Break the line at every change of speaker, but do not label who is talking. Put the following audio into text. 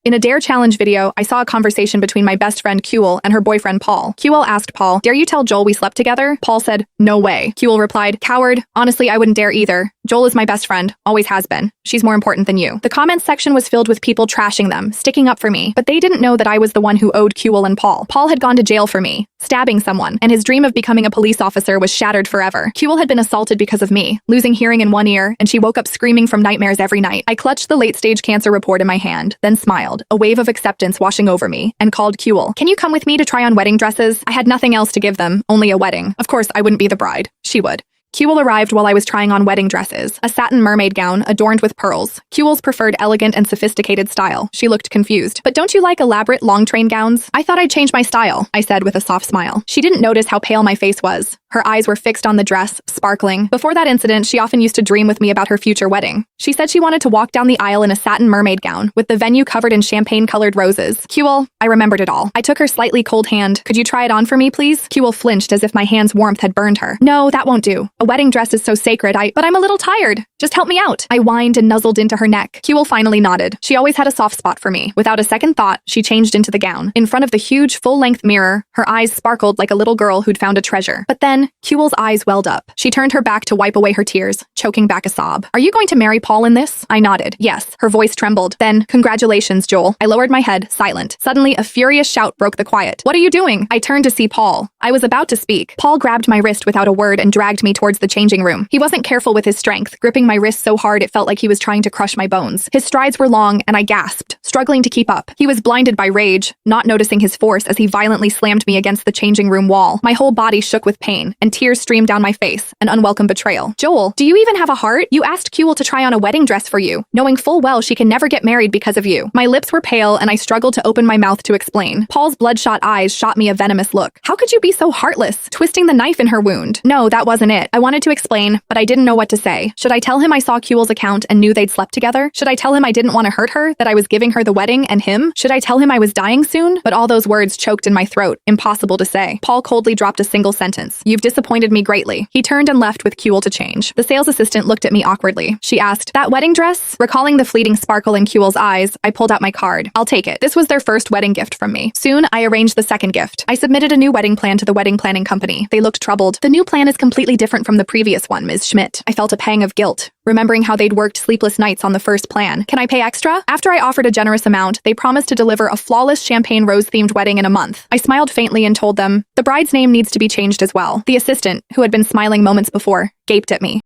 In a Dare Challenge video, I saw a conversation between my best friend Kuel and her boyfriend Paul. Kuel asked Paul, "Dare you tell Joel we slept together?" Paul said, "No way." Kuel replied, "Coward. Honestly, I wouldn't dare either. Joel is my best friend. Always has been. She's more important than you." The comments section was filled with people trashing them, sticking up for me, but they didn't know that I was the one who owed Kuel and Paul. Paul had gone to jail for me, stabbing someone, and his dream of becoming a police officer was shattered forever. Kuel had been assaulted because of me, losing hearing in one ear, and she woke up screaming from nightmares every night. I clutched the late-stage cancer report in my hand, then smiled, a wave of acceptance washing over me, and called Kuel. "Can you come with me to try on wedding dresses?" I had nothing else to give them, only a wedding. Of course, I wouldn't be the bride. She would. Kuel arrived while I was trying on wedding dresses, a satin mermaid gown adorned with pearls. Kuel's preferred elegant and sophisticated style. She looked confused. "But don't you like elaborate long train gowns?" "I thought I'd change my style," I said with a soft smile. She didn't notice how pale my face was. Her eyes were fixed on the dress, sparkling. Before that incident, she often used to dream with me about her future wedding. She said she wanted to walk down the aisle in a satin mermaid gown, with the venue covered in champagne-colored roses. "Kuel," I remembered it all. I took her slightly cold hand. "Could you try it on for me, please?" Kuel flinched as if my hand's warmth had burned her. "No, that won't do. A wedding dress is so sacred, but I'm a little tired. Just help me out." I whined and nuzzled into her neck. Kuel finally nodded. She always had a soft spot for me. Without a second thought, she changed into the gown. In front of the huge, full-length mirror, her eyes sparkled like a little girl who'd found a treasure. But then, Kuel's eyes welled up. She turned her back to wipe away her tears, choking back a sob. "Are you going to marry Paul in this?" I nodded. "Yes." Her voice trembled. Then, "Congratulations, Joel." I lowered my head, silent. Suddenly, a furious shout broke the quiet. "What are you doing?" I turned to see Paul. I was about to speak. Paul grabbed my wrist without a word and dragged me towards the changing room. He wasn't careful with his strength, gripping my wrist so hard it felt like he was trying to crush my bones. His strides were long, and I gasped, struggling to keep up. He was blinded by rage, not noticing his force as he violently slammed me against the changing room wall. My whole body shook with pain, and tears streamed down my face, an unwelcome betrayal. "Joel, do you even have a heart? You asked Kuel to try on a wedding dress for you, knowing full well she can never get married because of you." My lips were pale, and I struggled to open my mouth to explain. Paul's bloodshot eyes shot me a venomous look. "How could you be so heartless, twisting the knife in her wound?" No, that wasn't it. I wanted to explain, but I didn't know what to say. Should I tell him I saw Kuel's account and knew they'd slept together? Should I tell him I didn't want to hurt her, that I was giving her the wedding and him? Should I tell him I was dying soon? But all those words choked in my throat, impossible to say. Paul coldly dropped a single sentence. "You've disappointed me greatly." He turned and left with Kuel to change. The sales assistant looked at me awkwardly. She asked, "That wedding dress?" Recalling the fleeting sparkle in Kuel's eyes, I pulled out my card. "I'll take it." This was their first wedding gift from me. Soon, I arranged the second gift. I submitted a new wedding plan to the wedding planning company. They looked troubled. "The new plan is completely different from the previous one, Ms. Schmidt." I felt a pang of guilt, remembering how they'd worked sleepless nights on the first plan. "Can I pay extra?" After I offered a generous amount, they promised to deliver a flawless champagne rose-themed wedding in a month. I smiled faintly and told them, "The bride's name needs to be changed as well." The assistant, who had been smiling moments before, gaped at me.